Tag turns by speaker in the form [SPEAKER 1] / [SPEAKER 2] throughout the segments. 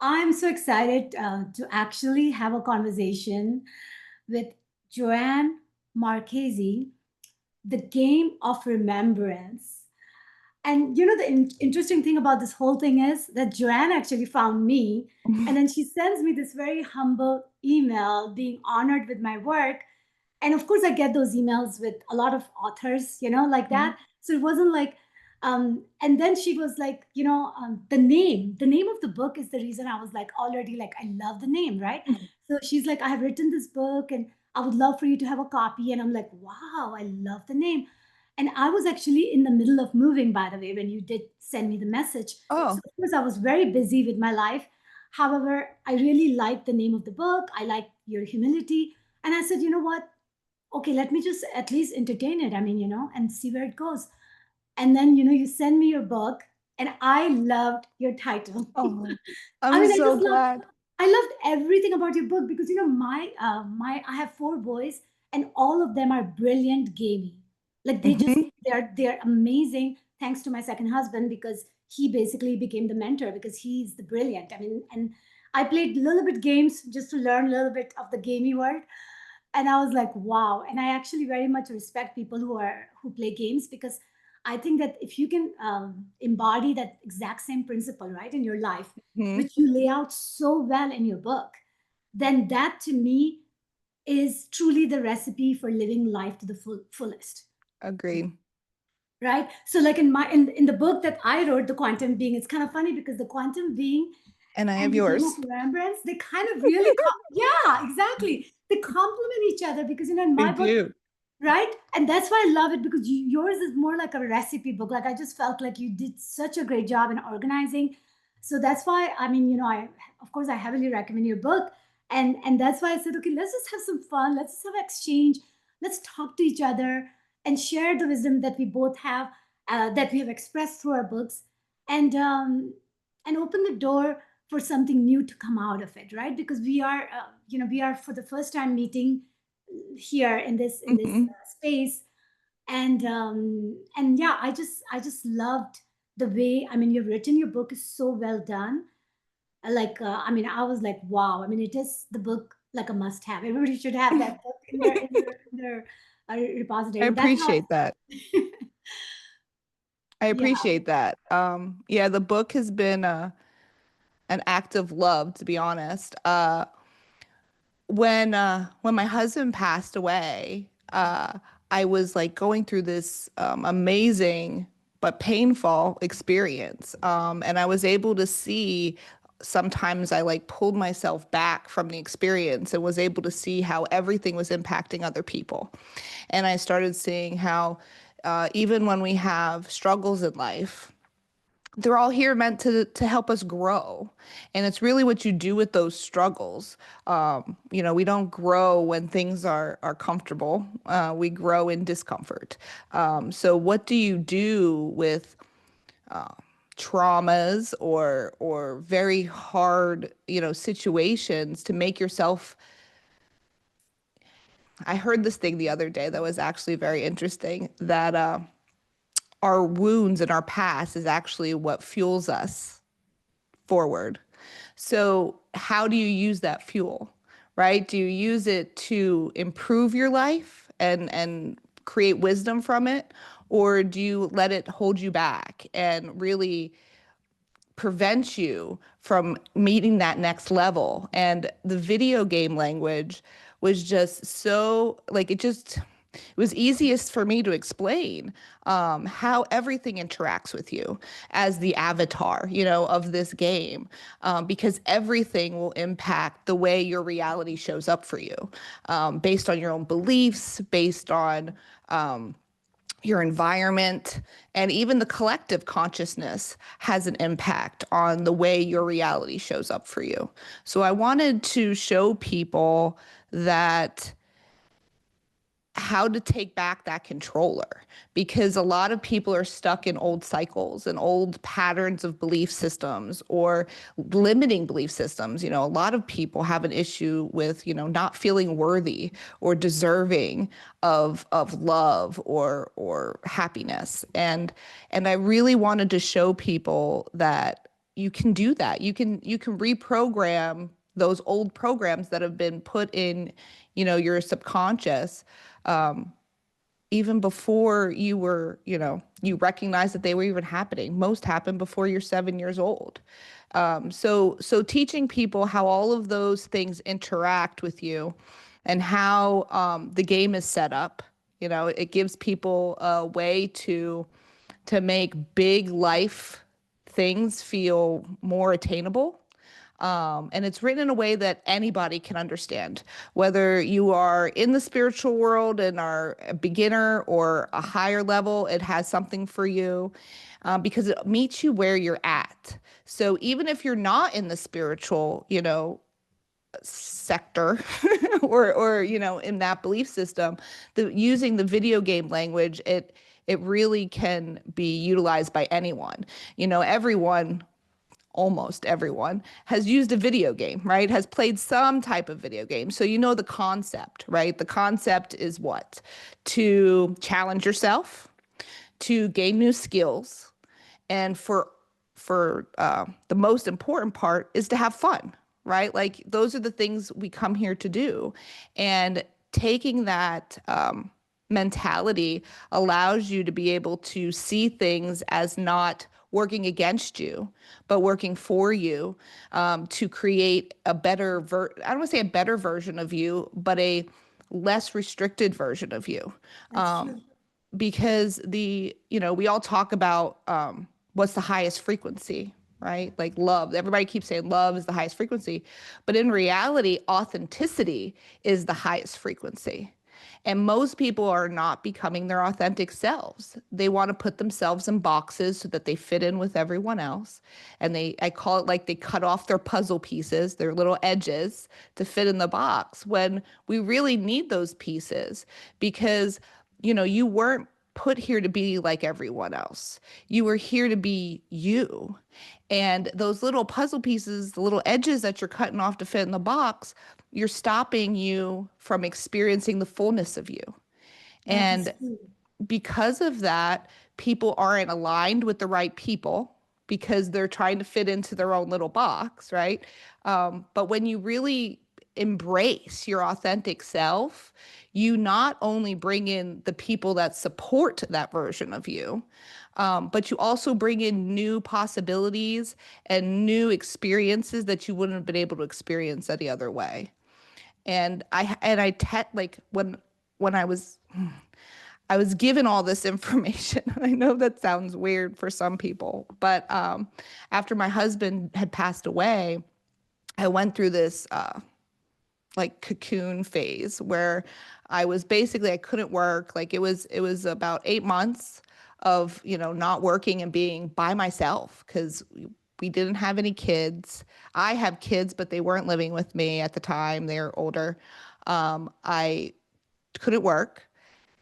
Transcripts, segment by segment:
[SPEAKER 1] I'm so excited to actually have a conversation with Joanne Marchese, The Game of Remembrance. And the interesting thing about this whole thing is that Joanne actually found me, and then she sends me this very humble email being honored with my work. And of course, I get those emails with a lot of authors, like
[SPEAKER 2] Mhm.
[SPEAKER 1] that. So it wasn't like, and then she was like, the name of the book is the reason I was like already like, I love the name, right? So she's like, I have written this book and I would love for you to have a copy. And I'm like, wow, I love the name. And I was actually in the middle of moving, by the way, when you did send me the message. So
[SPEAKER 2] Oh,
[SPEAKER 1] of course, I was very busy with my life. However, I really liked the name of the book. I liked your humility. And I said, you know what? Okay, let me just at least entertain it. I mean, and see where it goes. And then, you send me your book, and I loved your title.
[SPEAKER 2] oh,
[SPEAKER 1] I
[SPEAKER 2] I'm
[SPEAKER 1] mean, I
[SPEAKER 2] so
[SPEAKER 1] just loved,
[SPEAKER 2] glad.
[SPEAKER 1] I loved everything about your book because I have four boys, and all of them are brilliant gaming. Like
[SPEAKER 2] Mhm.
[SPEAKER 1] they're amazing. Thanks to my second husband because he basically became the mentor because he's the brilliant. I mean, and I played a little bit games just to learn a little bit of the gaming world, and I was like, wow. And I actually very much respect people who play games because I think that if you can embody that exact same principle, right, in your life,
[SPEAKER 2] Mhm.
[SPEAKER 1] which you lay out so well in your book, then that to me is truly the recipe for living life to the fullest,
[SPEAKER 2] Agreed.
[SPEAKER 1] right? So like in the book that I wrote, The Quantum Being, it's kind of funny because the quantum being
[SPEAKER 2] And I
[SPEAKER 1] and
[SPEAKER 2] have
[SPEAKER 1] the game of
[SPEAKER 2] yours.
[SPEAKER 1] remembrance, they kind of really yeah, exactly, they complement each other because in
[SPEAKER 2] They
[SPEAKER 1] my book,
[SPEAKER 2] do.
[SPEAKER 1] right? And that's why I love it because yours is more like a recipe book. Like I just felt like you did such a great job in organizing. So that's why I mean, I of course I heavily recommend your book. And that's why I said, okay, let's just have some fun. Let's just have exchange. Let's talk to each other and share the wisdom that we both have, that we have expressed through our books, and open the door for something new to come out of it, right? Because we are for the first time meeting here in this
[SPEAKER 2] Mhm.
[SPEAKER 1] space, and yeah, I just loved the way, I mean, you've written your book is so well done. Like I mean, I was like, wow. I mean, it is the book like a must have. Everybody should have that book in their
[SPEAKER 2] I
[SPEAKER 1] repository, and that's how
[SPEAKER 2] appreciate that. I
[SPEAKER 1] yeah.
[SPEAKER 2] appreciate that. Yeah, the book has been an act of love, to be honest. When my husband passed away, I was like going through this amazing but painful experience. And I was able to see sometimes I like pulled myself back from the experience and was able to see how everything was impacting other people. And I started seeing how even when we have struggles in life, they're all here meant to help us grow, and it's really what you do with those struggles. We don't grow when things are comfortable. We grow in discomfort. So what do you do with traumas or very hard situations to make yourself. I heard this thing the other day that was actually very interesting, that our wounds in our past is actually what fuels us forward. So, how do you use that fuel, right? Do you use it to improve your life and create wisdom from it? Or do you let it hold you back and really prevent you from meeting that next level? And the video game language was just so like it was easiest for me to explain how everything interacts with you as the avatar, of this game, because everything will impact the way your reality shows up for you, based on your own beliefs, based on your environment, and even the collective consciousness has an impact on the way your reality shows up for you. So I wanted to show people that how to take back that controller, because a lot of people are stuck in old cycles and old patterns of belief systems or limiting belief systems. A lot of people have an issue with, not feeling worthy or deserving of love or happiness. And I really wanted to show people that you can do that. You can reprogram those old programs that have been put in, your subconscious, even before you recognize that they were even happening. Most happen before you're 7 years old. So teaching people how all of those things interact with you and how the game is set up, it gives people a way to make big life things feel more attainable. And it's written in a way that anybody can understand, whether you are in the spiritual world and are a beginner or a higher level, it has something for you, because it meets you where you're at. So even if you're not in the spiritual, sector or in that belief system, using the video game language, it really can be utilized by anyone. Everyone, almost everyone, has used a video game, right? Has played some type of video game. So the concept, right? The concept is what? To challenge yourself, to gain new skills, and for the most important part is to have fun, right? Like those are the things we come here to do. And taking that mentality allows you to be able to see things as not working against you, but working for you, to create a better I don't want to say a better version of you, but a less restricted version of you.
[SPEAKER 1] That's true.
[SPEAKER 2] Because we all talk about what's the highest frequency, right? Like love. Everybody keeps saying love is the highest frequency, but in reality, authenticity is the highest frequency. And most people are not becoming their authentic selves. They want to put themselves in boxes so that they fit in with everyone else. And I call it like they cut off their puzzle pieces, their little edges to fit in the box, when we really need those pieces, because you weren't put here to be like everyone else. You were here to be you. And those little puzzle pieces, the little edges that you're cutting off to fit in the box, you're stopping you from experiencing the fullness of you.
[SPEAKER 1] That is
[SPEAKER 2] And
[SPEAKER 1] true.
[SPEAKER 2] because of that, people aren't aligned with the right people because they're trying to fit into their own little box, right? But when you really embrace your authentic self, you not only bring in the people that support that version of you, but you also bring in new possibilities and new experiences that you wouldn't have been able to experience any other way. And like when I was given all this information. I know that sounds weird for some people, but after my husband had passed away, I went through this like cocoon phase where I couldn't work. Like it was about 8 months of not working and being by myself, because we didn't have any kids. I have kids, but they weren't living with me at the time. They're older. I couldn't work,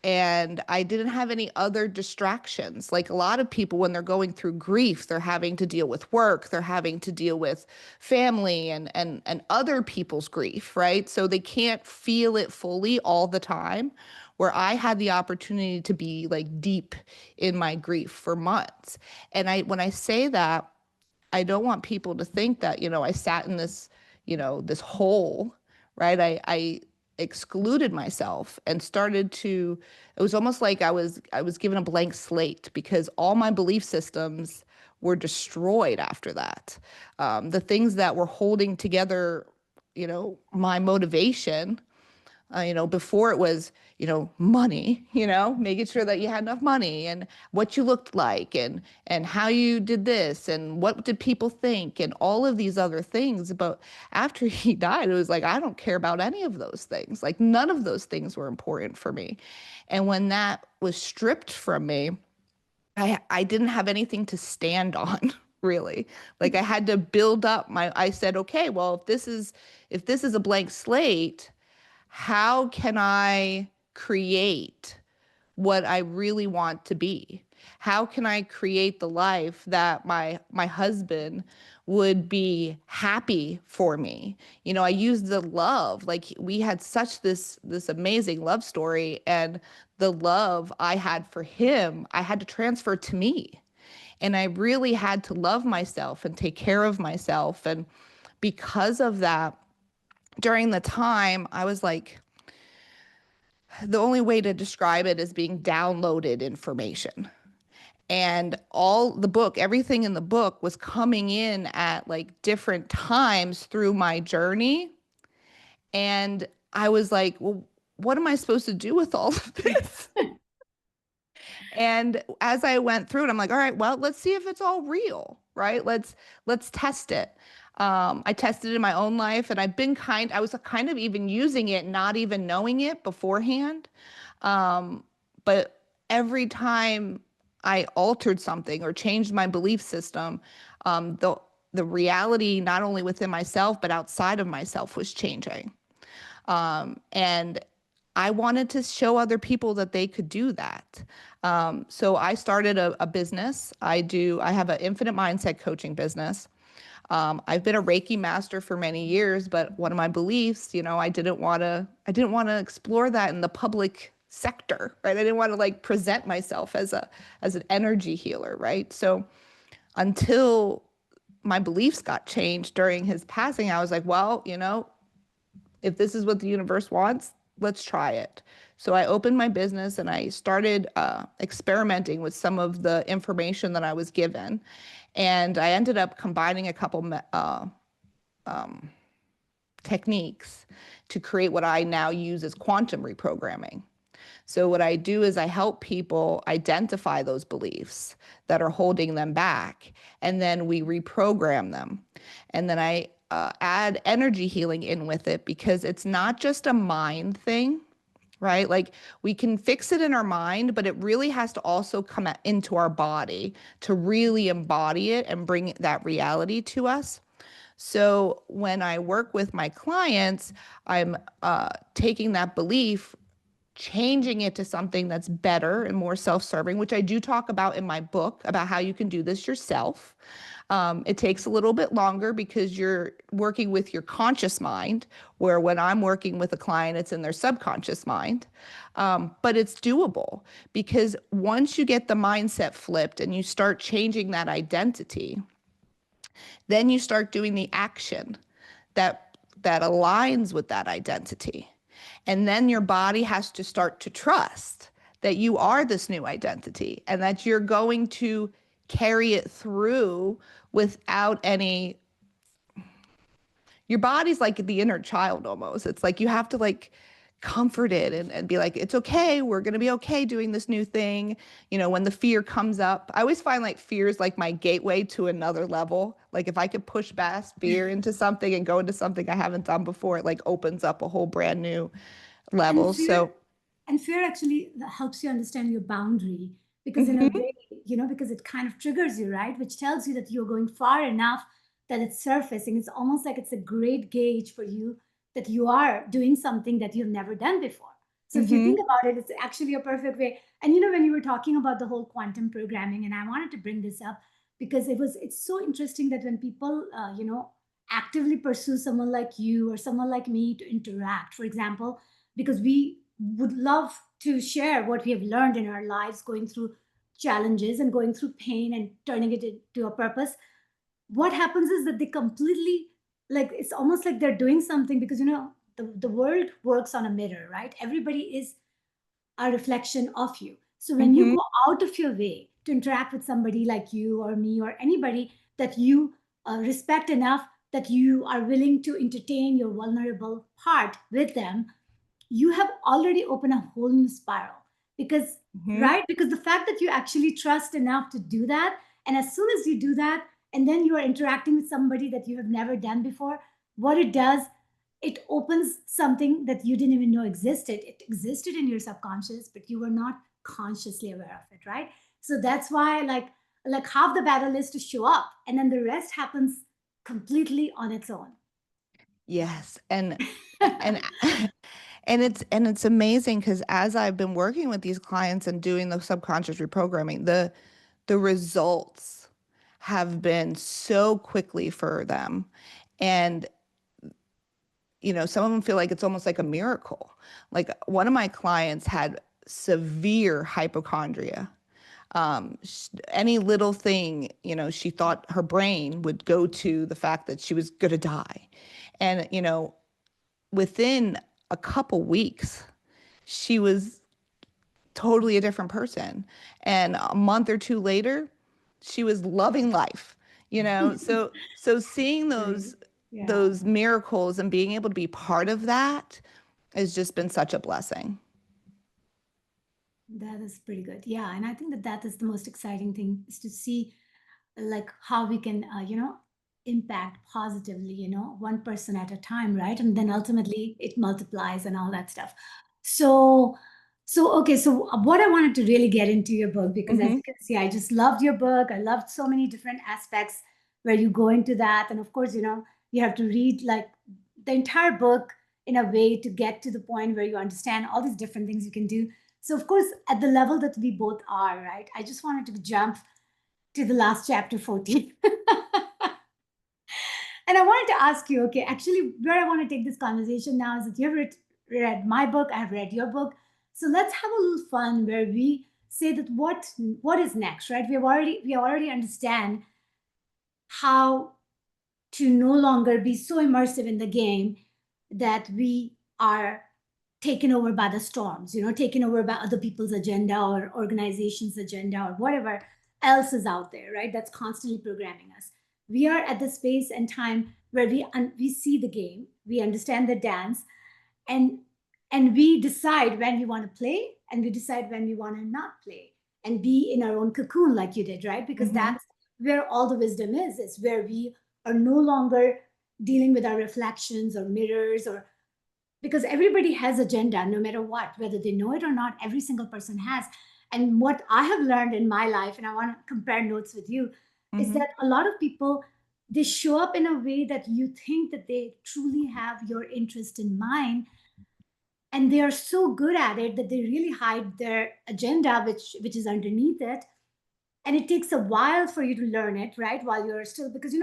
[SPEAKER 2] and I didn't have any other distractions. Like a lot of people, when they're going through grief, they're having to deal with work, they're having to deal with family and other people's grief, right? So they can't feel it fully all the time. Where I had the opportunity to be like deep in my grief for months. And when I say that, I don't want people to think that, I sat in this, this hole, right? I excluded myself and started to, it was almost like I was given a blank slate, because all my belief systems were destroyed after that. The things that were holding together, my motivation, before it was, money, making sure that you had enough money and what you looked like and how you did this and what did people think and all of these other things. But after he died, it was like, I don't care about any of those things. Like none of those things were important for me. And when that was stripped from me, I didn't have anything to stand on, really. Like I had to build up I said, okay, well, if this is a blank slate, how can I create what I really want to be? How can I create the life that my husband would be happy for me? I used the love. Like we had such this amazing love story, and the love I had for him, I had to transfer to me. And I really had to love myself and take care of myself. And because of that, during the time, I was like, the only way to describe it is being downloaded information. And all the book, everything in the book was coming in at like different times through my journey. And I was like, well, what am I supposed to do with all of this? And as I went through it, I'm like, all right, well, let's see if it's all real, right? Let's test it. I tested it in my own life, and I was kind of even using it, not even knowing it beforehand. Um, but every time I altered something or changed my belief system, the reality, not only within myself but outside of myself, was changing. And I wanted to show other people that they could do that. So I started a business. I have an infinite mindset coaching business. I've been a Reiki master for many years, but one of my beliefs, I didn't want to explore that in the public sector, right? I didn't want to like present myself as an energy healer, right? So until my beliefs got changed during his passing, I was like, well, if this is what the universe wants, let's try it. So I opened my business and I started experimenting with some of the information that I was given. And I ended up combining a couple techniques to create what I now use as quantum reprogramming. So what I do is I help people identify those beliefs that are holding them back, and then we reprogram them. And then I add energy healing in with it because it's not just a mind thing, right? Like we can fix it in our mind, but it really has to also come into our body to really embody it and bring that reality to us. So when I work with my clients, I'm taking that belief, changing it to something that's better and more self-serving, which I do talk about in my book about how you can do this yourself. It takes a little bit longer because you're working with your conscious mind, where when I'm working with a client, it's in their subconscious mind. But it's doable because once you get the mindset flipped and you start changing that identity, then you start doing the action that aligns with that identity. And then your body has to start to trust that you are this new identity and that you're going to carry it through without any. Your body's like the inner child almost. It's like you have to like comfort it and be like, it's okay. We're going to be okay doing this new thing. When the fear comes up, I always find like fear is like my gateway to another level. Like if I could push past fear into something and go into something I haven't done before, it like opens up a whole brand new
[SPEAKER 1] And
[SPEAKER 2] level.
[SPEAKER 1] fear
[SPEAKER 2] So,
[SPEAKER 1] and fear actually helps you understand your boundary, because in a
[SPEAKER 2] mhm,
[SPEAKER 1] way, because it kind of triggers you, right? Which tells you that you're going far enough that it's surfacing. It's almost like it's a great gauge for you that you are doing something that you've never done before. So if you think
[SPEAKER 2] mhm,
[SPEAKER 1] about it, it's actually a perfect way. And when you were talking about the whole quantum programming, and I wanted to bring this up because it's so interesting that when people actively pursue someone like you or someone like me to interact, for example, because we would love to share what we have learned in our lives going through challenges and going through pain and turning it into a purpose. What happens is that they completely, like, it's almost like they're doing something, because the world works on a mirror, right? Everybody is a reflection of you. So when you
[SPEAKER 2] mhm,
[SPEAKER 1] go out of your way to interact with somebody like you or me or anybody that you respect enough, that you are willing to entertain your vulnerable part with them, you have already opened a whole new spiral. Because,
[SPEAKER 2] mhm,
[SPEAKER 1] right, because the fact that you actually trust enough to do that, and as soon as you do that, and then you are interacting with somebody that you have never done before, what it does, it opens something that you didn't even know existed. It existed in your subconscious, but you were not consciously aware of it, right? So that's why, like half the battle is to show up, and then the rest happens completely on its own.
[SPEAKER 2] yes. And and it's amazing because as I've been working with these clients and doing the subconscious reprogramming, the results have been so quickly for them. And some of them feel like it's almost like a miracle. Like one of my clients had severe hypochondria. Any little thing, she thought her brain would go to the fact that she was going to die. And, within a couple weeks, she was totally a different person. And a month or two later, she was loving life, so seeing
[SPEAKER 1] Great.
[SPEAKER 2] those
[SPEAKER 1] Yeah.
[SPEAKER 2] those miracles and being able to be part of that has just been such a blessing.
[SPEAKER 1] That is pretty good. Yeah, and I think that that is the most exciting thing is to see like how we can impact positively, one person at a time, right? And then ultimately it multiplies and all that stuff. So okay, so what I wanted to really get into your book, because as
[SPEAKER 2] Hmm.
[SPEAKER 1] you can see, I just loved your book. I loved so many different aspects where you go into that. And of course, you have to read like the entire book in a way to get to the point where you understand all these different things you can do. So of course, at the level that we both are, right, I just wanted to jump to the last chapter 14. And I wanted to ask you, okay, actually, where I want to take this conversation now is that you've read my book, I've read your book. So let's have a little fun where we say that what is next, right? We already understand how to no longer be so immersive in the game that we are taken over by the storms, taken over by other people's agenda or organization's agenda or whatever else is out there, right? That's constantly programming us. We are at the space and time where we see the game, we understand the dance, and we decide when we want to play and we decide when we want to not play and be in our own cocoon like you did, right? Because
[SPEAKER 2] Hmm.
[SPEAKER 1] that's where all the wisdom is where we are no longer dealing with our reflections or mirrors, or because everybody has agenda no matter what, whether they know it or not. Every single person has. And what I have learned in my life, and I want to compare notes with you, is
[SPEAKER 2] Hmm.
[SPEAKER 1] that a lot of people, they show up in a way that you think that they truly have your interest in mind, and they are so good at it that they really hide their agenda, which is underneath it. And it takes a while for you to learn it, right, while you're still, because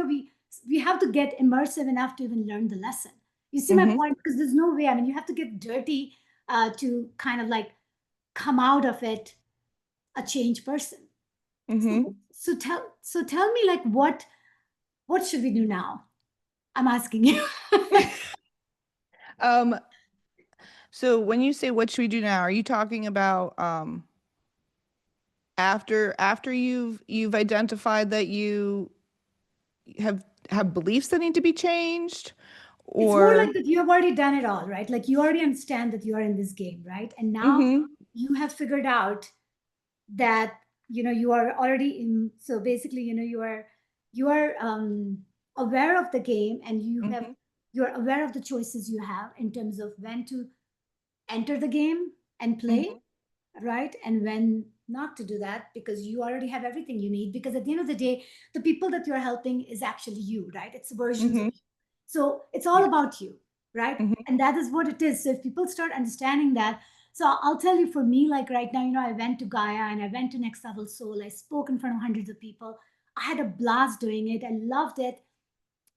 [SPEAKER 1] we have to get immersive enough to even learn the lesson. You see my
[SPEAKER 2] Hmm.
[SPEAKER 1] point? Because there's no way, I mean, you have to get dirty to kind of like come out of it a changed person.
[SPEAKER 2] Hmm.
[SPEAKER 1] So tell me, like, what should we do now? I'm asking you.
[SPEAKER 2] um so when you say what should we do now, are you talking about after you've identified that you have beliefs that need to be changed,
[SPEAKER 1] It's more
[SPEAKER 2] or?
[SPEAKER 1] like that you have already done it all, right? Like you already understand that you are in this game, right? And now
[SPEAKER 2] Hmm.
[SPEAKER 1] you have figured out that you are already in. So basically, you are aware of the game, and
[SPEAKER 2] Hmm.
[SPEAKER 1] you're aware of the choices you have in terms of when to enter the game and play,
[SPEAKER 2] Hmm.
[SPEAKER 1] right? And when not to do that, because you already have everything you need. Because at the end of the day, the people that you're helping is actually you, right? It's versions of
[SPEAKER 2] Hmm.
[SPEAKER 1] you. So it's all
[SPEAKER 2] Yeah.
[SPEAKER 1] about you, right?
[SPEAKER 2] Hmm.
[SPEAKER 1] And that is what it is. So if people start understanding that, so I'll tell you, for me, like right now, I went to Gaia and I went to Next Level Soul. I spoke in front of hundreds of people. I had a blast doing it. I loved it.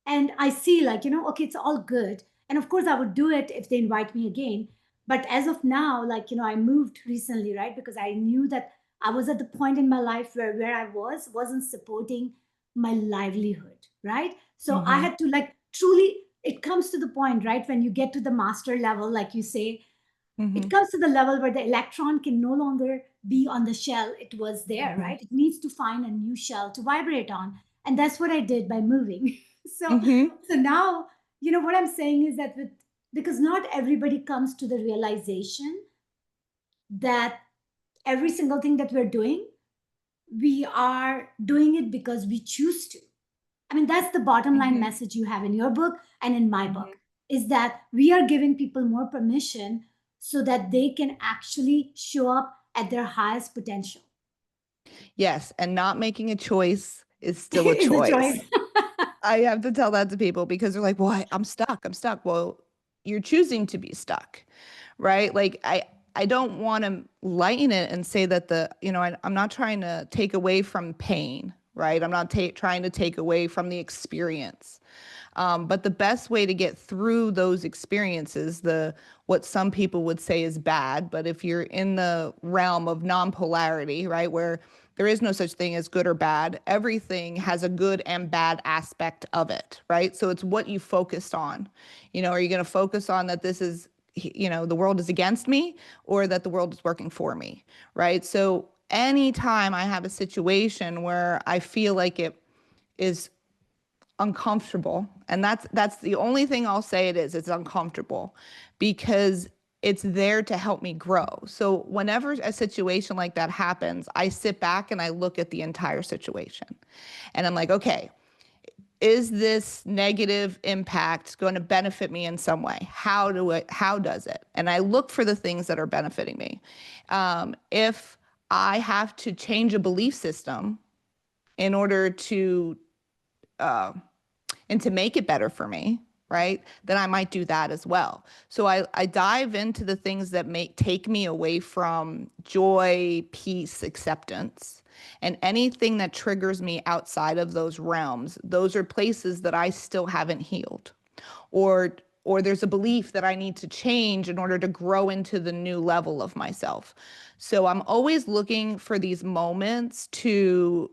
[SPEAKER 1] And I see, like, okay, it's all good. And of course I would do it if they invite me again. But as of now, like, I moved recently, right? Because I knew that I was at the point in my life where I wasn't supporting my livelihood, right? So I
[SPEAKER 2] Hmm.
[SPEAKER 1] had to, like, truly, it comes to the point, right, when you get to the master level, like you say, it
[SPEAKER 2] Hmm.
[SPEAKER 1] comes to the level where the electron can no longer be on the shell it was there,
[SPEAKER 2] Hmm.
[SPEAKER 1] right? It needs to find a new shell to vibrate on. And that's what I did by moving. so
[SPEAKER 2] Hmm.
[SPEAKER 1] so now, what I'm saying is that because not everybody comes to the realization that every single thing that we're doing, we are doing it because we choose to. I mean, that's the bottom line
[SPEAKER 2] Hmm.
[SPEAKER 1] message you have in your book and in my book,
[SPEAKER 2] Hmm.
[SPEAKER 1] is that we are giving people more permission so that they can actually show up at their highest potential.
[SPEAKER 2] Yes, and not making a choice is still a
[SPEAKER 1] Is a choice.
[SPEAKER 2] choice. I have to tell that to people because they're like, "Well, I'm stuck. I'm stuck." Well, you're choosing to be stuck, right? Like I don't want to lighten it and say that I'm not trying to take away from pain, right? I'm not trying to take away from the experience. But the best way to get through those experiences, the what some people would say is bad, but if you're in the realm of non-polarity, right, where There is no such thing as good or bad. Everything has a good and bad aspect of it, right? So it's what you focused on. Are you going to focus on that this is, the world is against me, or that the world is working for me, right? So anytime I have a situation where I feel like it is uncomfortable, and that's the only thing I'll say, it's uncomfortable, because it's there to help me grow. So whenever a situation like that happens, I sit back and I look at the entire situation, and I'm like, okay, is this negative impact going to benefit me in some way? How does it? And I look for the things that are benefiting me. If I have to change a belief system in order to uh, and to make it better for me, right, then I might do that as well. So I dive into the things that take me away from joy, peace, acceptance. And anything that triggers me outside of those realms, those are places that I still haven't healed. Or or there's a belief that I need to change in order to grow into the new level of myself. So I'm always looking for these moments to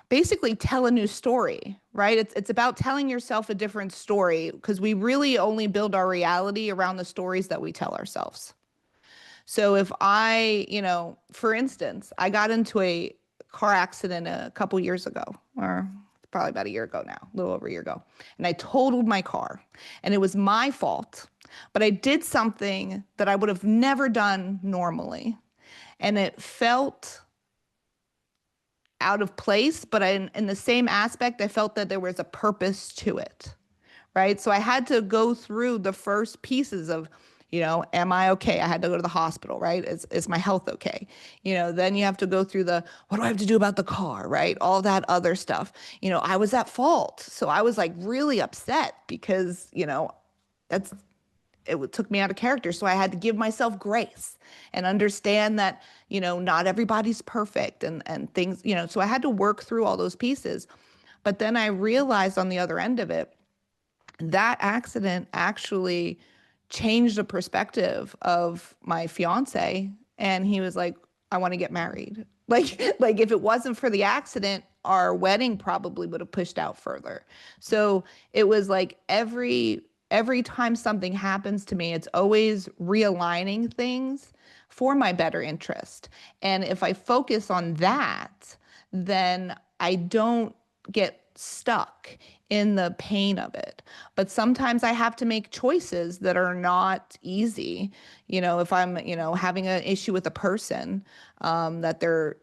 [SPEAKER 2] basically tell a new story, right? It's about telling yourself a different story, because we really only build our reality around the stories that we tell ourselves. So if for instance, I got into a car accident a couple years ago, or probably about a year ago now, a little over a year ago, and I totaled my car, and it was my fault, but I did something that I would have never done normally, and it felt out of place, but in the same aspect, I felt that there was a purpose to it, right? So I had to go through the first pieces of, am I okay? I had to go to the hospital, right? Is my health okay? Then you have to go through what do I have to do about the car, right? All that other stuff. I was at fault. So I was like really upset because, that's it took me out of character. So I had to give myself grace and understand that, not everybody's perfect, and things, so I had to work through all those pieces. But then I realized on the other end of it, that accident actually changed the perspective of my fiance. And he was like, I want to get married. Like if it wasn't for the accident, our wedding probably would have pushed out further. So it was like every time something happens to me, it's always realigning things for my better interest. And if I focus on that, then I don't get stuck in the pain of it. But sometimes I have to make choices that are not easy. If I'm, having an issue with a person, that they're,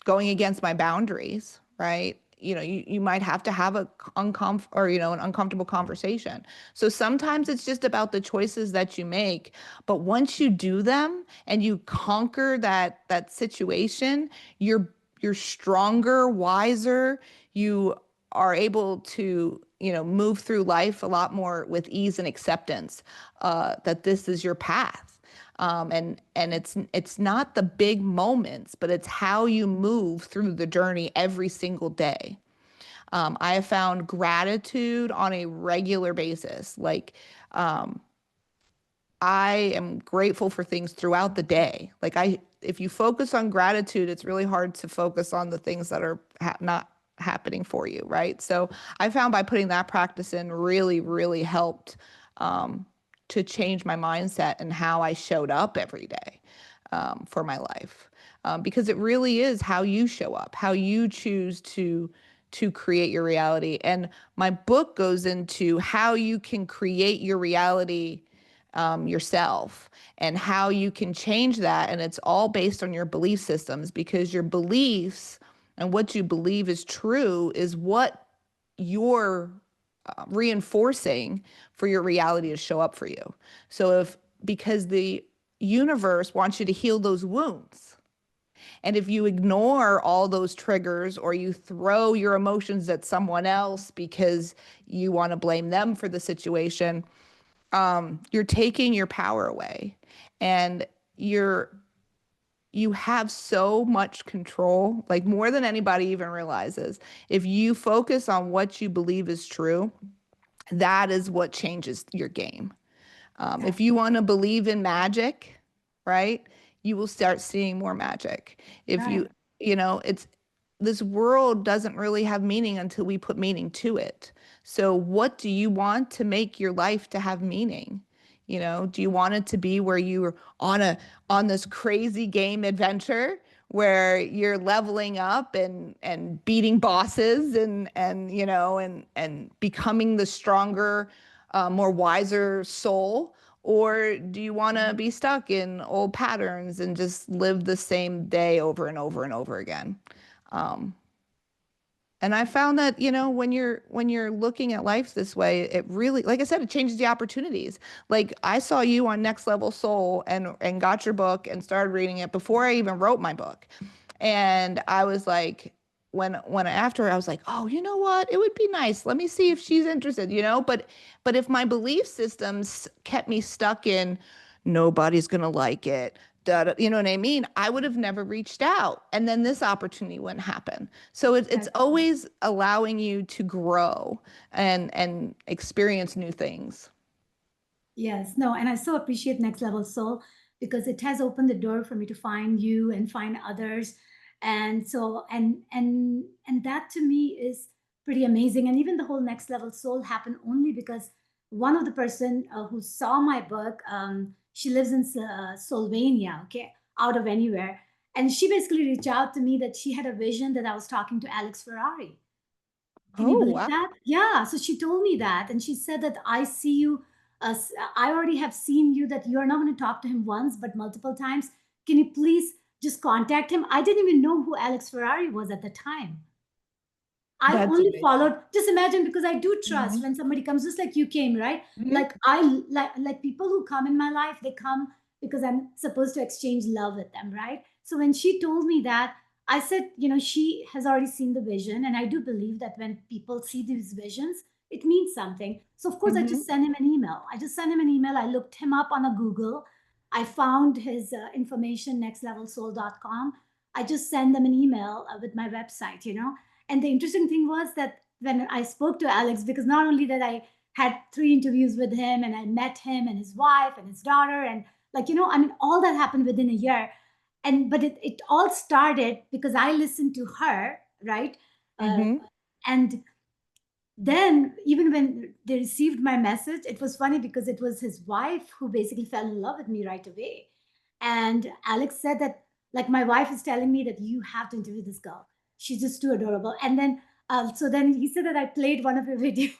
[SPEAKER 2] going against my boundaries, right? You might have to have an uncomfortable conversation. So sometimes it's just about the choices that you make. But once you do them and you conquer that situation, you're stronger, wiser. You are able to, move through life a lot more with ease and acceptance, that this is your path. And it's not the big moments, but it's how you move through the journey every single day. I have found gratitude on a regular basis. Like, I am grateful for things throughout the day. If you focus on gratitude, it's really hard to focus on the things that are not happening for you, right? So I found by putting that practice in really, really helped, to change my mindset and how I showed up every day, for my life. Because it really is how you show up, how you choose to create your reality. And my book goes into how you can create your reality, yourself, and how you can change that. And it's all based on your belief systems, because your beliefs and what you believe is true is what you're reinforcing for your reality to show up for you. So because the universe wants you to heal those wounds. And if you ignore all those triggers, or you throw your emotions at someone else because you want to blame them for the situation, you're taking your power away. And you have so much control, like more than anybody even realizes. If you focus on what you believe is true, that is what changes your game. If you want to believe in magic, right, you will start seeing more magic. If
[SPEAKER 1] Right.
[SPEAKER 2] it's this world doesn't really have meaning until we put meaning to it. So what do you want to make your life to have meaning? Do you want it to be where you're on this crazy game adventure where you're leveling up and beating bosses and becoming the stronger, more wiser soul? Or do you want to be stuck in old patterns and just live the same day over and over and over again? Um, and I found that, when you're looking at life this way, it really, like I said, it changes the opportunities. Like I saw you on Next Level Soul and got your book and started reading it before I even wrote my book. And I was like, when after I was like, oh, you know what? It would be nice. Let me see if she's interested. But if my belief systems kept me stuck in nobody's gonna like it, you know what I mean? I would have never reached out, and then this opportunity wouldn't happen. So it's
[SPEAKER 1] That's
[SPEAKER 2] always allowing you to grow and experience new things.
[SPEAKER 1] Yes, no, and I so appreciate Next Level Soul because it has opened the door for me to find you and find others. And so and that to me is pretty amazing. And even the whole Next Level Soul happened only because one of the person who saw my book, she lives in Slovenia, okay, out of anywhere. And she basically reached out to me that she had a vision that I was talking to Alex Ferrari. Can you
[SPEAKER 2] Oh,
[SPEAKER 1] believe
[SPEAKER 2] wow.
[SPEAKER 1] that? Yeah. So she told me that. And she said that I see you. I already have seen you that you're not going to talk to him once, but multiple times. Can you please just contact him? I didn't even know who Alex Ferrari was at the time. I
[SPEAKER 2] That's
[SPEAKER 1] only
[SPEAKER 2] amazing.
[SPEAKER 1] followed, just imagine, because I do trust
[SPEAKER 2] Hmm.
[SPEAKER 1] when somebody comes, just like you came, right?
[SPEAKER 2] Hmm.
[SPEAKER 1] Like like people who come in my life, they come because I'm supposed to exchange love with them, right? So when she told me that, I said, she has already seen the vision. And I do believe that when people see these visions, it means something. So of course I
[SPEAKER 2] Hmm.
[SPEAKER 1] just sent him an email. I just sent him an email. I looked him up on a Google. I found his information, nextlevelsoul.com. I just sent them an email with my website. And the interesting thing was that when I spoke to Alex, because not only that I had 3 interviews with him and I met him and his wife and his daughter, and I mean, all that happened within a year. But it all started because I listened to her, right? Uh,
[SPEAKER 2] Hmm.
[SPEAKER 1] and then even when they received my message, it was funny because it was his wife who basically fell in love with me right away. And Alex said that, like, my wife is telling me that you have to interview this girl, she's just too adorable. And then so then he said that I played one of your videos.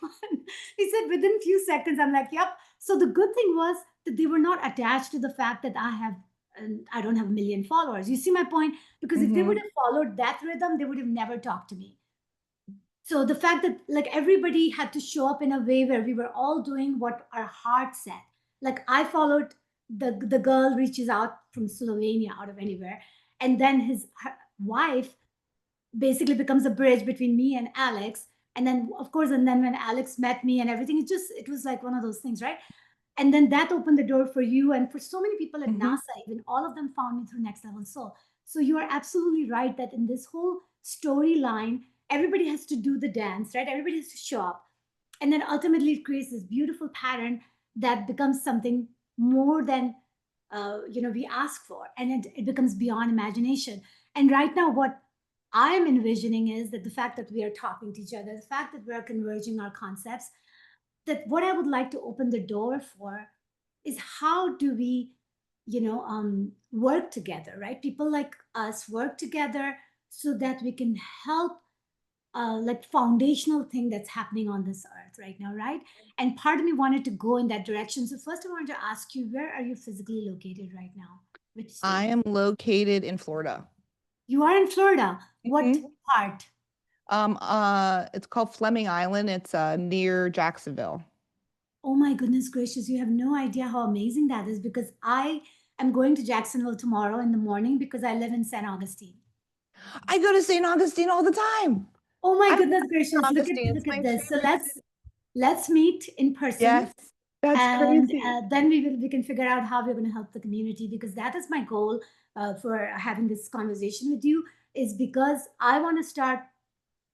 [SPEAKER 1] He said within few seconds, I'm like, yep. So the good thing was that they were not attached to the fact that I don't have a million followers. You see my point? Because if they would
[SPEAKER 2] Hmm.
[SPEAKER 1] have followed that rhythm, they would have never talked to me. So the fact that, like, everybody had to show up in a way where we were all doing what our heart said. Like, I followed the girl reaches out from Slovenia, out of anywhere, and then her wife basically becomes a bridge between me and Alex. And then of course, and then when Alex met me and everything, it was like one of those things, right? And then that opened the door for you and for so many people at
[SPEAKER 2] Hmm.
[SPEAKER 1] NASA. Even all of them found me through Next Level Soul. So you are absolutely right that in this whole storyline, everybody has to do the dance, right? Everybody has to show up, and then ultimately it creates this beautiful pattern that becomes something more than we ask for, and it becomes beyond imagination. And right now, what I'm envisioning is that the fact that we are talking to each other, the fact that we're converging our concepts, that what I would like to open the door for is how do we, work together, right? People like us work together so that we can help like foundational thing that's happening on this earth right now, right? And part of me wanted to go in that direction. So first, I wanted to ask you, where are you physically located right now? Which
[SPEAKER 2] I
[SPEAKER 1] state?
[SPEAKER 2] am located in Florida.
[SPEAKER 1] You are in Florida. What
[SPEAKER 2] Hmm.
[SPEAKER 1] part?
[SPEAKER 2] It's called Fleming Island. It's near Jacksonville.
[SPEAKER 1] Oh my goodness gracious, you have no idea how amazing that is, because I am going to Jacksonville tomorrow in the morning because I live in San Augustine.
[SPEAKER 2] I go to St. Augustine all the time.
[SPEAKER 1] Oh my
[SPEAKER 2] I love
[SPEAKER 1] goodness
[SPEAKER 2] St.
[SPEAKER 1] gracious,
[SPEAKER 2] Augustine. It's
[SPEAKER 1] look at
[SPEAKER 2] my
[SPEAKER 1] this. So
[SPEAKER 2] favorite city.
[SPEAKER 1] let's meet in person,
[SPEAKER 2] Yes, that's
[SPEAKER 1] and
[SPEAKER 2] crazy.
[SPEAKER 1] then we can figure out how we're going to help the community, because that is my goal for having this conversation with you, is because I want to start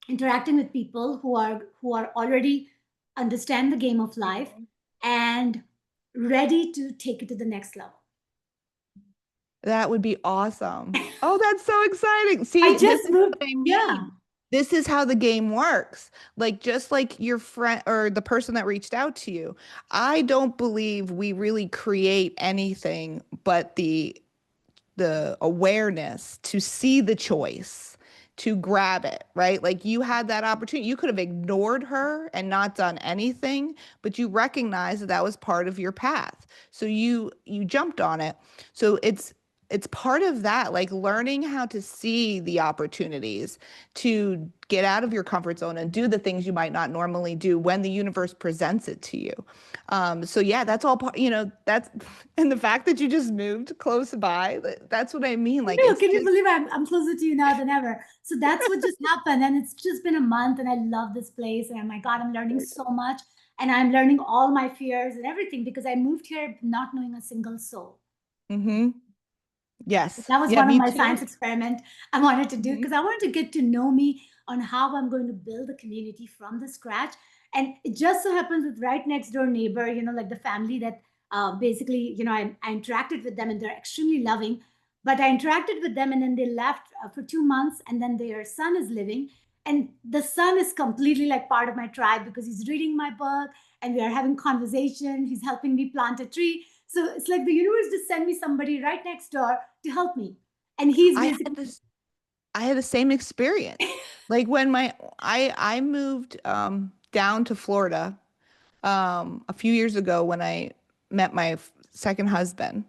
[SPEAKER 1] interacting with people who are already understand the game of life,
[SPEAKER 2] Mhm.
[SPEAKER 1] and ready to take it to the next level.
[SPEAKER 2] That would be awesome. Oh, that's so exciting.
[SPEAKER 1] I
[SPEAKER 2] See, this
[SPEAKER 1] just
[SPEAKER 2] is
[SPEAKER 1] moved.
[SPEAKER 2] what I
[SPEAKER 1] Yeah.
[SPEAKER 2] mean. This is how the game works. Like, just like your friend or the person that reached out to you, I don't believe we really create anything but the awareness to see the choice, to grab it, right? Like you had that opportunity. You could have ignored her and not done anything, but you recognized that that was part of your path. So you jumped on it. So it's part of that, like learning how to see the opportunities to get out of your comfort zone and do the things you might not normally do when the universe presents it to you. So yeah, that's all part, that's, and the fact that you just moved close by, that's what I mean. Like
[SPEAKER 1] No,
[SPEAKER 2] it's
[SPEAKER 1] can you
[SPEAKER 2] just,
[SPEAKER 1] believe I'm closer to you now than ever? So that's what just happened. And it's just been a month and I love this place. And oh my God, I'm learning so much. And I'm learning all my fears and everything because I moved here not knowing a single soul.
[SPEAKER 2] mm-hmm. Yes.
[SPEAKER 1] That was
[SPEAKER 2] Yeah,
[SPEAKER 1] one of
[SPEAKER 2] me
[SPEAKER 1] my science
[SPEAKER 2] too.
[SPEAKER 1] experiment I wanted to do
[SPEAKER 2] Hmm.
[SPEAKER 1] because I wanted to get to know me on how I'm going to build a community from the scratch. And it just so happens with right next door neighbor, like the family that basically, I interacted with them and they're extremely loving. But I interacted with them and then they left for 2 months and then their son is living. And the son is completely like part of my tribe because he's reading my book and we are having conversation. He's helping me plant a tree. So it's like the universe just sent me somebody right next door to help me. And he's
[SPEAKER 2] I
[SPEAKER 1] basically,
[SPEAKER 2] had this, I had the same experience. Like when I moved down to Florida a few years ago when I met my second husband,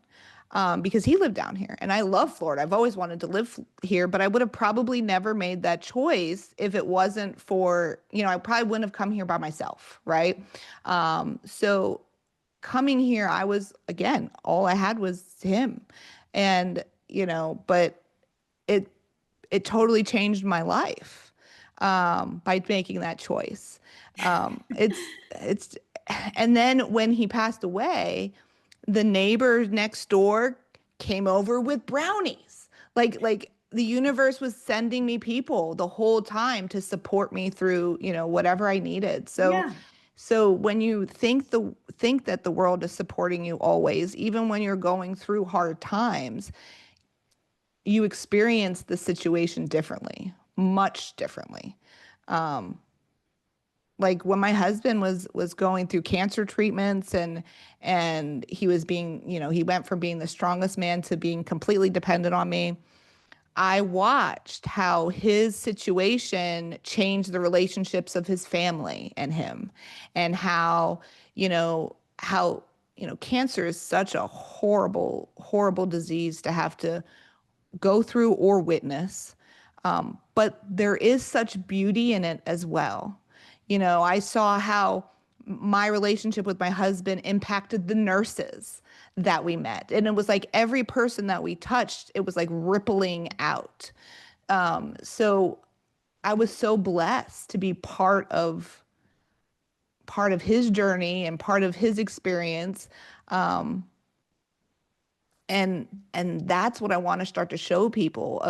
[SPEAKER 2] because he lived down here and I love Florida. I've always wanted to live here, but I would have probably never made that choice if it wasn't for, I probably wouldn't have come here by myself, right? So coming here, I was, again, all I had was him. And, but it it totally changed my life by making that choice. It's and then when he passed away, the neighbor next door came over with brownies. Like the universe was sending me people the whole time to support me through, whatever I needed. So
[SPEAKER 1] yeah,
[SPEAKER 2] so when you think that the world is supporting you always, even when you're going through hard times, you experience the situation differently, much differently. Um, like when my husband was going through cancer treatments and he was being, he went from being the strongest man to being completely dependent on me. I watched how his situation changed the relationships of his family and him, and how cancer is such a horrible, horrible disease to have to go through or witness. But there is such beauty in it as well. I saw how my relationship with my husband impacted the nurses that we met. And it was like every person that we touched, it was like rippling out. So I was so blessed to be part of his journey and part of his experience. Um, and that's what I want to start to show people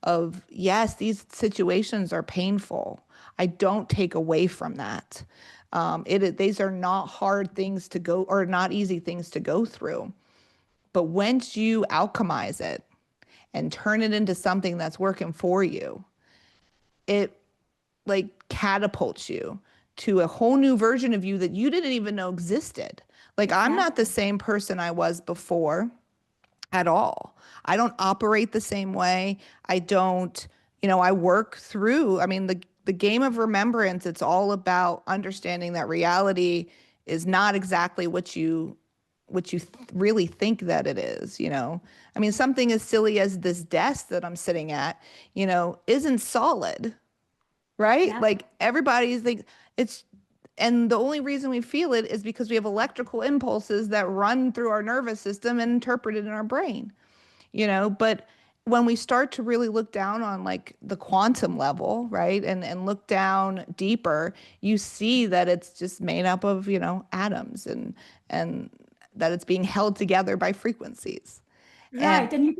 [SPEAKER 2] of yes, these situations are painful. I don't take away from that. These are not hard things to go or not easy things to go through. But once you alchemize it and turn it into something that's working for you, it like catapults you to a whole new version of you that you didn't even know existed. Like I'm not the
[SPEAKER 1] exactly.
[SPEAKER 2] same person I was before at all. I don't operate the same way. I don't, I work through, I mean, the game of remembrance, it's all about understanding that reality is not exactly what you really think that it is. I mean, something as silly as this desk that I'm sitting at, isn't solid, right?
[SPEAKER 1] Yeah.
[SPEAKER 2] Like everybody's like it's and the only reason we feel it is because we have electrical impulses that run through our nervous system and interpret it in our brain. But when we start to really look down on like the quantum level, right, and look down deeper, you see that it's just made up of, atoms and that it's being held together by frequencies. And
[SPEAKER 1] Right. And you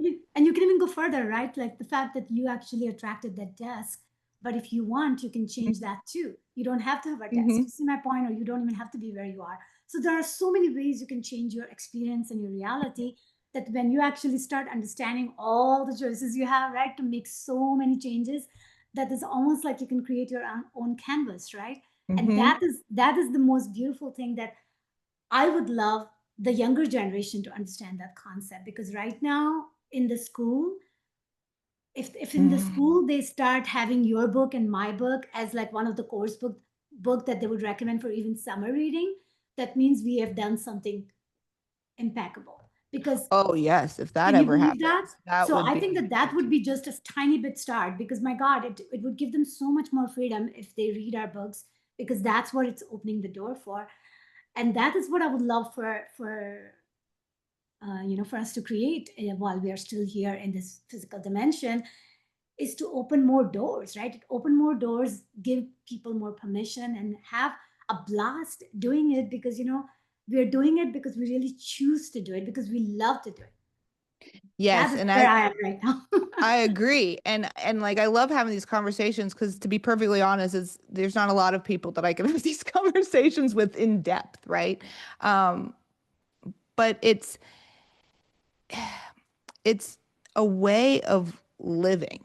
[SPEAKER 1] can even go further, right? Like the fact that you actually attracted that desk. But if you want, you can change that too. You don't have to have a desk.
[SPEAKER 2] mhm,
[SPEAKER 1] You see my point, or you don't even have to be where you are. So there are so many ways you can change your experience and your reality, that when you actually start understanding all the choices you have, right, to make so many changes, that is almost like you can create your own canvas, right? And
[SPEAKER 2] Mm-hmm.
[SPEAKER 1] that is the most beautiful thing, that I would love the younger generation to understand that concept. Because right now in the school, if in the school they start having your book and my book as like one of the course book that they would recommend for even summer reading, that means we have done something impeccable. Because
[SPEAKER 2] Oh, yes. If that
[SPEAKER 1] can you
[SPEAKER 2] ever
[SPEAKER 1] believe that?
[SPEAKER 2] happens, that
[SPEAKER 1] So
[SPEAKER 2] would
[SPEAKER 1] I think
[SPEAKER 2] be
[SPEAKER 1] that that would be just a tiny bit start, because my God, it would give them so much more freedom if they read our books, because that's what it's opening the door for. And that is what I would love for for us to create, while we are still here in this physical dimension, is to open more doors, right? Open more doors, give people more permission, and have a blast doing it, because we're doing it because we really choose to do it, because we love to do it. That
[SPEAKER 2] yes,
[SPEAKER 1] is
[SPEAKER 2] and
[SPEAKER 1] where
[SPEAKER 2] I
[SPEAKER 1] I am right now.
[SPEAKER 2] I agree. And like I love having these conversations because to be perfectly honest, is there's not a lot of people that I can have these conversations with in depth, right? Um, but it's a way of living,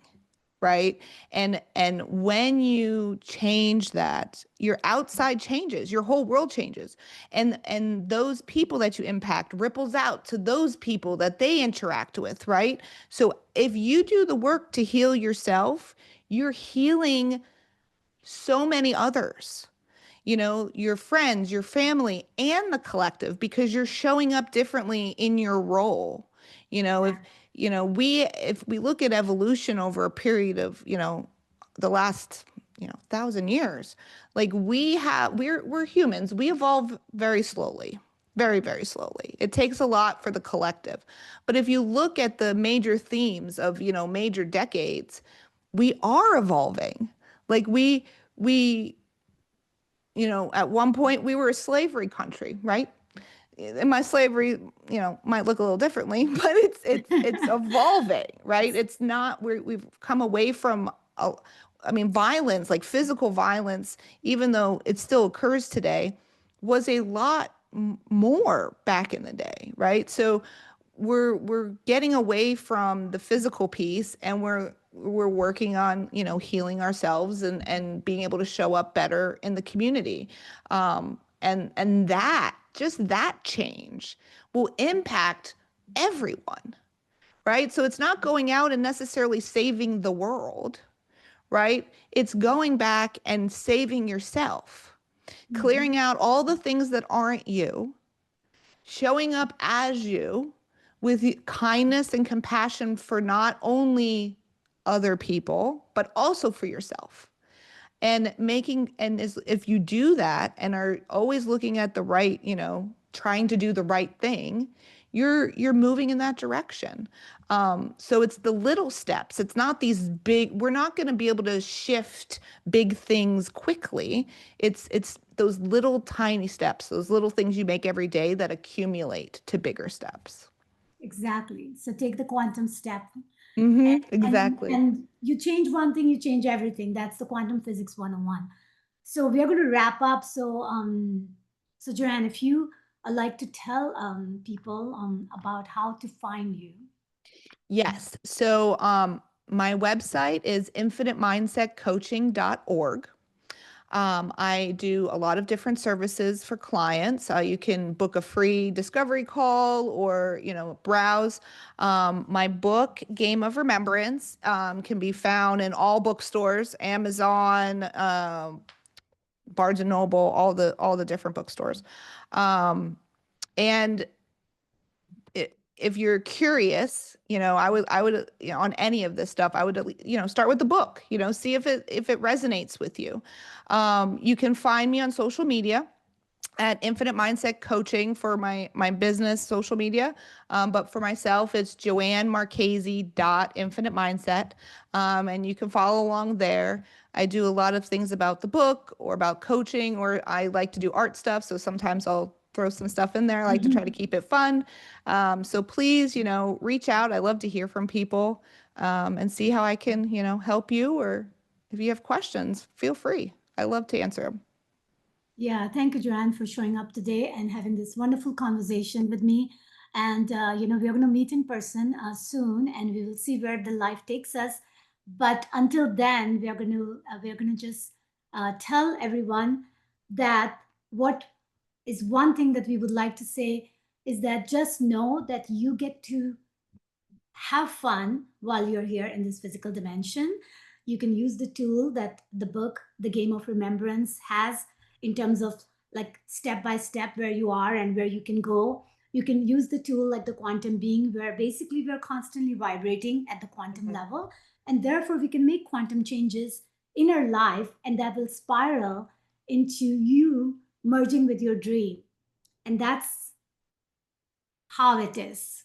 [SPEAKER 2] right? And when you change that, your outside changes, your whole world changes. And those people that you impact ripples out to those people that they interact with, right? So if you do the work to heal yourself, you're healing so many others, your friends, your family, and the collective, because you're showing up differently in your role. If if we look at evolution over a period of, the last, 1,000 years, like we're humans, we evolve very slowly, very, very slowly. It takes a lot for the collective. But if you look at the major themes of, major decades, we are evolving. Like we at one point we were a slavery country, right? And my slavery, might look a little differently, but it's evolving, right? It's not we've come away from, I mean, violence, like physical violence, even though it still occurs today, was a lot more back in the day, right? So we're getting away from the physical piece, and we're working on, healing ourselves and being able to show up better in the community. And that, just that change will impact everyone, right? So it's not going out and necessarily saving the world, right? It's going back and saving yourself,
[SPEAKER 1] Mhm.
[SPEAKER 2] clearing out all the things that aren't you, showing up as you with kindness and compassion for not only other people, but also for yourself. And if you do that and are always looking at the right, trying to do the right thing, you're moving in that direction. So it's the little steps. It's not these big, we're not going to be able to shift big things quickly. It's those little tiny steps, those little things you make every day that accumulate to bigger steps.
[SPEAKER 1] Exactly. So take the quantum step,
[SPEAKER 2] Exactly.
[SPEAKER 1] and you change one thing, you change everything. That's the quantum physics 101. So we are going to wrap up. So Joanne, if you like to tell people about how to find you.
[SPEAKER 2] Yes. So my website is infinite mindset coaching.org. I do a lot of different services for clients. You can book a free discovery call or, browse. My book, Game of Remembrance, can be found in all bookstores, Amazon, Barnes and Noble, all the different bookstores. And if you're curious, I would, on any of this stuff, I would, start with the book, see if it resonates with you. You can find me on social media at Infinite Mindset Coaching for my business social media. But for myself, it's Joann Mindset. And you can follow along there. I do a lot of things about the book or about coaching, or I like to do art stuff. So sometimes I'll throw some stuff in there. I like to try to keep it fun. So please, reach out. I love to hear from people, and see how I can, help you. Or if you have questions, feel free. I love to answer them.
[SPEAKER 1] Yeah, thank you, Joanne, for showing up today and having this wonderful conversation with me. And we are going to meet in person soon, and we will see where the life takes us. But until then, we are going to just tell everyone that what is one thing that we would like to say is that just know that you get to have fun while you're here in this physical dimension. You can use the tool that the book, The Game of Remembrance, has in terms of like step by step where you are and where you can go. You can use the tool like the quantum being, where basically we're constantly vibrating at the quantum
[SPEAKER 2] Mhm.
[SPEAKER 1] level. And therefore, we can make quantum changes in our life, and that will spiral into you merging with your dream. And that's how it is.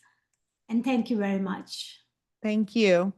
[SPEAKER 1] And thank you very much.
[SPEAKER 2] Thank you.